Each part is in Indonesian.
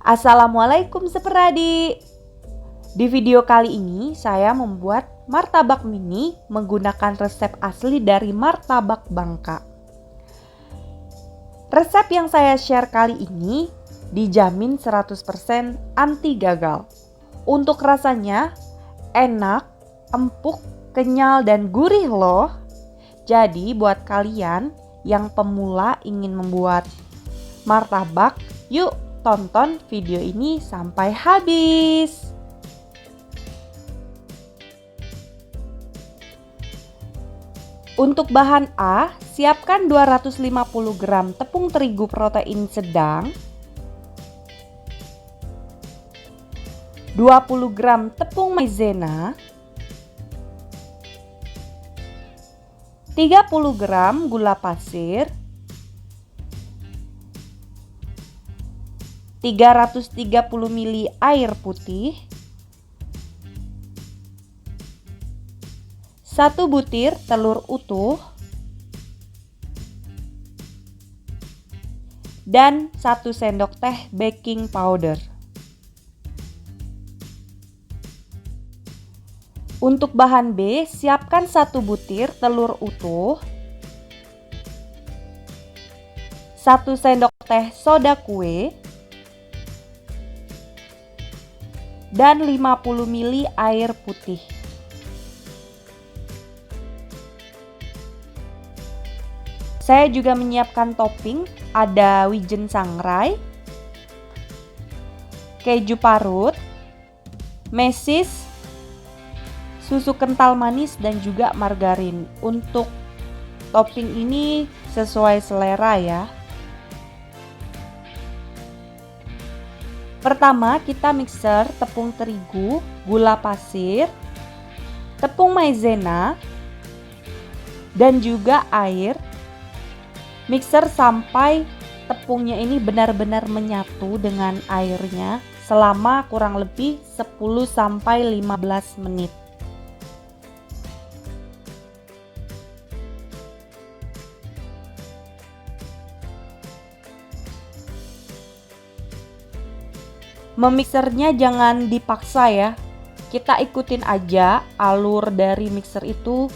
Assalamualaikum seperadik. Di video kali ini saya membuat martabak mini menggunakan resep asli dari martabak Bangka. Resep yang saya share kali ini dijamin 100% anti gagal. Untuk rasanya enak, empuk, kenyal dan gurih loh. Jadi buat kalian yang pemula ingin membuat martabak, yuk tonton video ini sampai habis. Untuk bahan A, siapkan 250 gram tepung terigu protein sedang, 20 gram tepung maizena, 30 gram gula pasir, 330 ml air putih, 1 butir telur utuh, dan 1 sendok teh baking powder. Untuk bahan B, siapkan 1 butir telur utuh, 1 sendok teh soda kue, dan 50 ml air putih. Saya juga menyiapkan topping, ada wijen sangrai, keju parut, mesis, susu kental manis dan juga margarin. Untuk topping ini sesuai selera ya. Pertama kita mixer tepung terigu, gula pasir, tepung maizena, dan juga air. Mixer sampai tepungnya ini benar-benar menyatu dengan airnya selama kurang lebih 10-15 menit. Memixernya jangan dipaksa ya. Kita ikutin aja alur dari mixer itu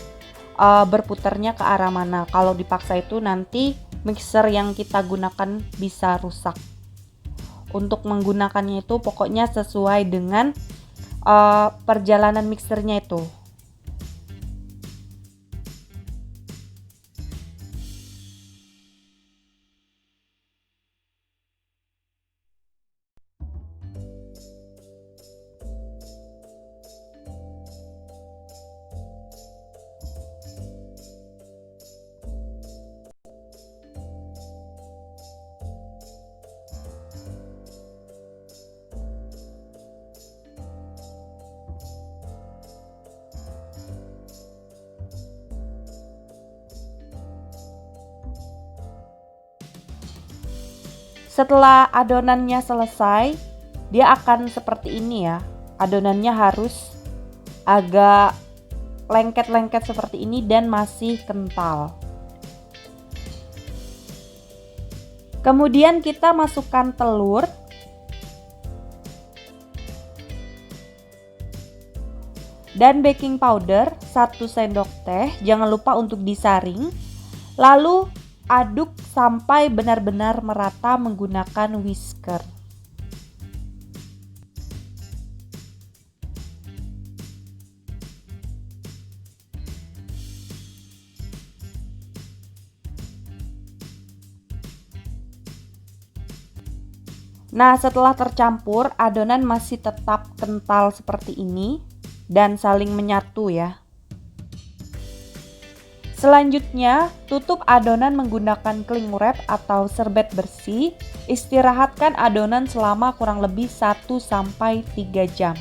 berputarnya ke arah mana. Kalau dipaksa itu nanti mixer yang kita gunakan bisa rusak. Untuk menggunakannya itu pokoknya sesuai dengan perjalanan mixernya itu. Setelah adonannya selesai, dia akan seperti ini ya. Adonannya harus agak lengket-lengket seperti ini dan masih kental. Kemudian kita masukkan telur. Dan baking powder 1 sendok teh, jangan lupa untuk disaring. Lalu aduk sampai benar-benar merata menggunakan whisker. Nah, setelah tercampur, adonan masih tetap kental seperti ini dan saling menyatu ya. Selanjutnya, tutup adonan menggunakan cling wrap atau serbet bersih. Istirahatkan adonan selama kurang lebih 1-3 jam.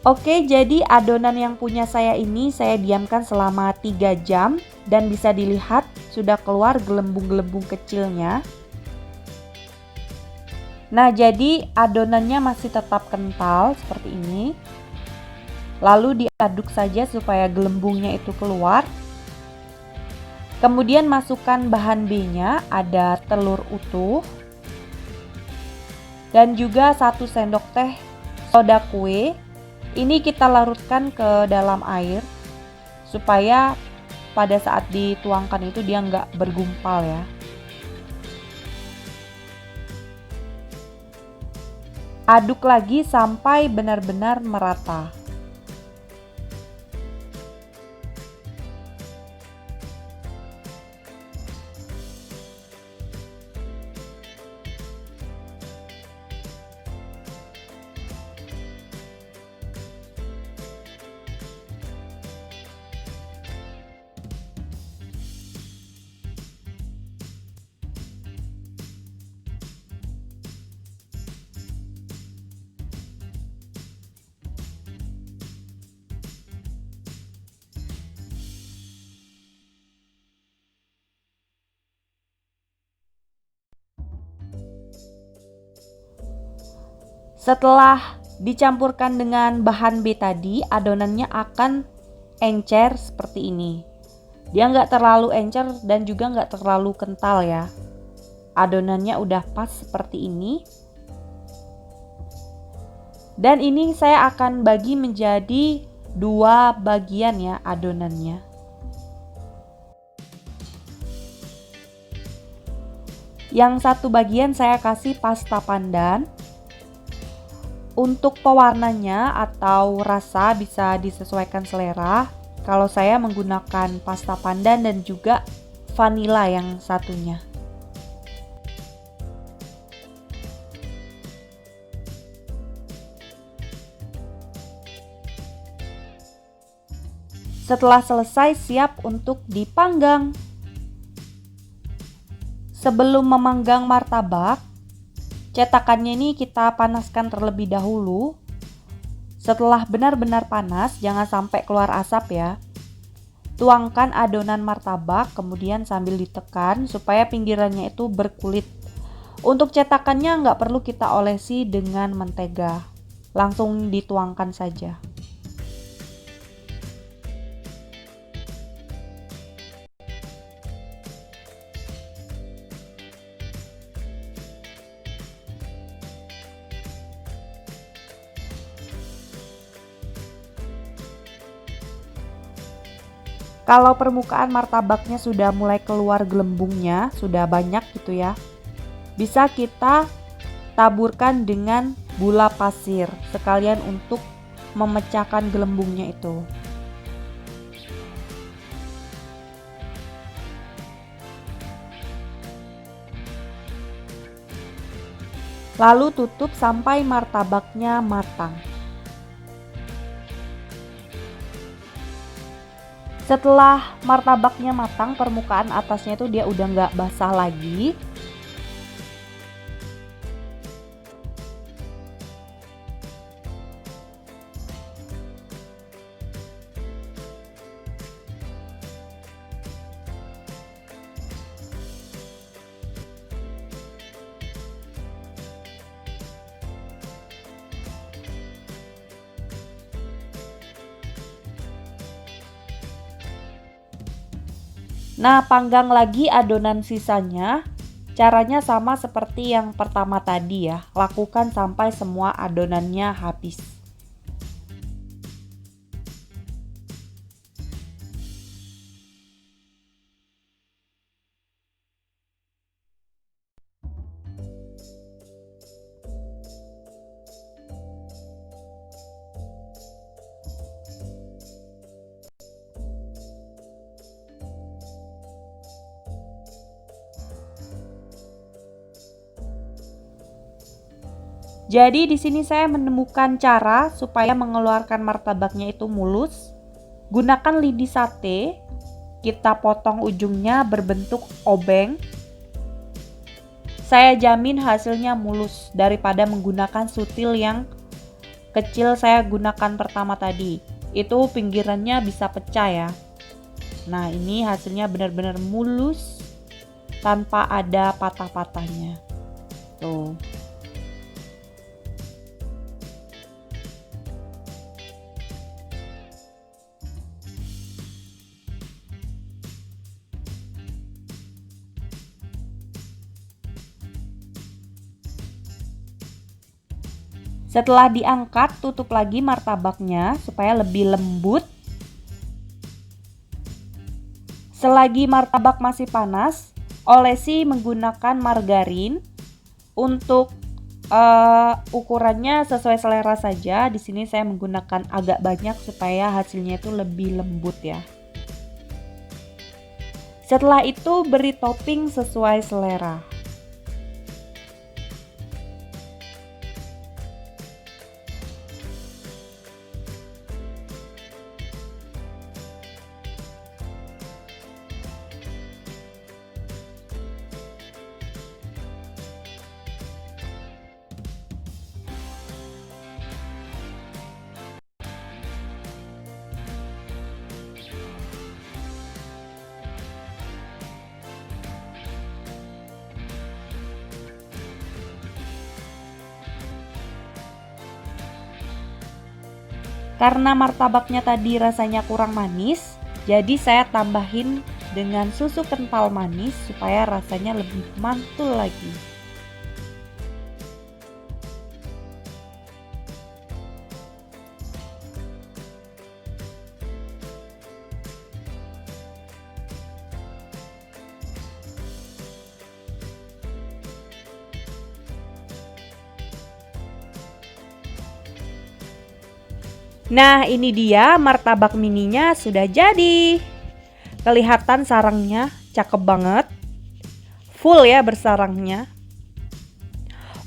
Oke, jadi adonan yang punya saya ini saya diamkan selama 3 jam dan bisa dilihat sudah keluar gelembung-gelembung kecilnya. Nah, jadi adonannya masih tetap kental seperti ini. Lalu diaduk saja supaya gelembungnya itu keluar. Kemudian masukkan bahan B-nya, ada telur utuh dan juga 1 sendok teh soda kue. Ini kita larutkan ke dalam air supaya pada saat dituangkan itu dia nggak bergumpal ya. Aduk lagi sampai benar-benar merata. Setelah dicampurkan dengan bahan B tadi, adonannya akan encer seperti ini. Dia nggak terlalu encer dan juga nggak terlalu kental ya. Adonannya udah pas seperti ini. Dan ini saya akan bagi menjadi 2 bagian ya adonannya. Yang satu bagian saya kasih pasta pandan. Untuk pewarnanya atau rasa bisa disesuaikan selera. Kalau saya menggunakan pasta pandan dan juga vanila yang satunya. Setelah selesai, siap untuk dipanggang. Sebelum memanggang martabak, cetakannya ini kita panaskan terlebih dahulu. Setelah benar-benar panas, jangan sampai keluar asap ya. Tuangkan adonan martabak, kemudian sambil ditekan supaya pinggirannya itu berkulit. Untuk cetakannya nggak perlu kita olesi dengan mentega, langsung dituangkan saja. Kalau permukaan martabaknya sudah mulai keluar gelembungnya, sudah banyak gitu ya, bisa kita taburkan dengan gula pasir sekalian untuk memecahkan gelembungnya itu. Lalu tutup sampai martabaknya matang. Setelah martabaknya matang, permukaan atasnya itu dia udah nggak basah lagi. Nah, panggang lagi adonan sisanya. Caranya sama seperti yang pertama tadi ya. Lakukan sampai semua adonannya habis. Jadi di sini saya menemukan cara supaya mengeluarkan martabaknya itu mulus. Gunakan lidi sate, kita potong ujungnya berbentuk obeng. Saya jamin hasilnya mulus daripada menggunakan sutil yang kecil saya gunakan pertama tadi. Itu pinggirannya bisa pecah ya. Nah, ini hasilnya benar-benar mulus tanpa ada patah-patahnya. Tuh. Setelah diangkat, tutup lagi martabaknya supaya lebih lembut. Selagi martabak masih panas, olesi menggunakan margarin. Untuk ukurannya sesuai selera saja. Di sini saya menggunakan agak banyak supaya hasilnya itu lebih lembut ya. Setelah itu beri topping sesuai selera. Karena martabaknya tadi rasanya kurang manis, jadi saya tambahin dengan susu kental manis supaya rasanya lebih mantul lagi. Nah, ini dia martabak mininya sudah jadi. Kelihatan sarangnya cakep banget. Full ya bersarangnya.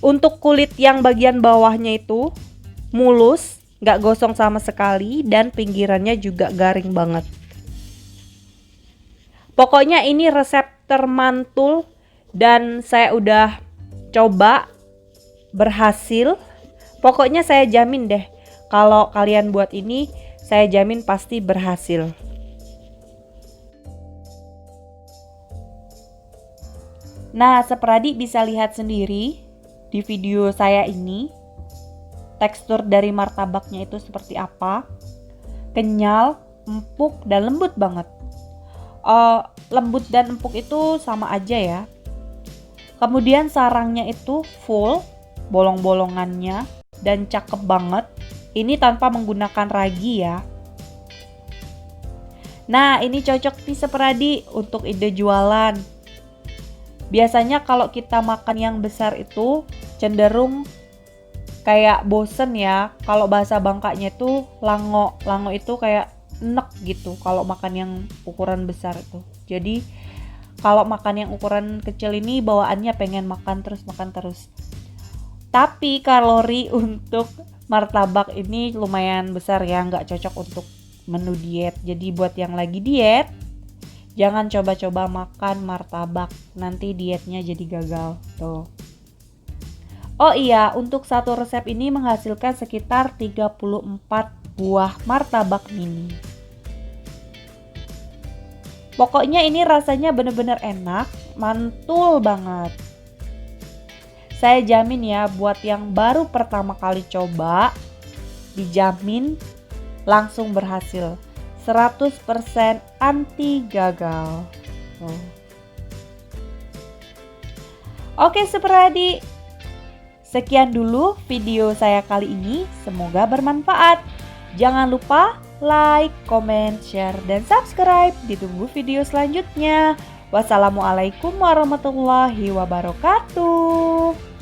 Untuk kulit yang bagian bawahnya itu mulus, gak gosong sama sekali, dan pinggirannya juga garing banget. Pokoknya ini resep termantul dan saya udah coba, berhasil. Pokoknya saya jamin deh, kalau kalian buat ini, saya jamin pasti berhasil. Nah, Sepradi bisa lihat sendiri di video saya ini, tekstur dari martabaknya itu seperti apa. Kenyal, empuk, dan lembut banget. Lembut dan empuk itu sama aja ya. Kemudian sarangnya itu full, bolong-bolongannya, dan cakep banget. Ini tanpa menggunakan ragi ya. Nah, ini cocok nih Sepradi untuk ide jualan. Biasanya kalau kita makan yang besar itu cenderung kayak bosen ya. Kalau bahasa Bangkanya itu lango. Lango itu kayak enek gitu kalau makan yang ukuran besar itu. Jadi kalau makan yang ukuran kecil ini bawaannya pengen makan terus. Tapi kalori untuk martabak ini lumayan besar ya, nggak cocok untuk menu diet. Jadi buat yang lagi diet, jangan coba-coba makan martabak, nanti dietnya jadi gagal tuh. Oh iya, untuk satu resep ini menghasilkan sekitar 34 buah martabak mini. Pokoknya ini rasanya bener-bener enak, mantul banget. Saya jamin ya, buat yang baru pertama kali coba, dijamin langsung berhasil. 100% anti gagal. Oke Sepradi, sekian dulu video saya kali ini. Semoga bermanfaat. Jangan lupa like, comment, share, dan subscribe. Ditunggu video selanjutnya. Wassalamualaikum warahmatullahi wabarakatuh.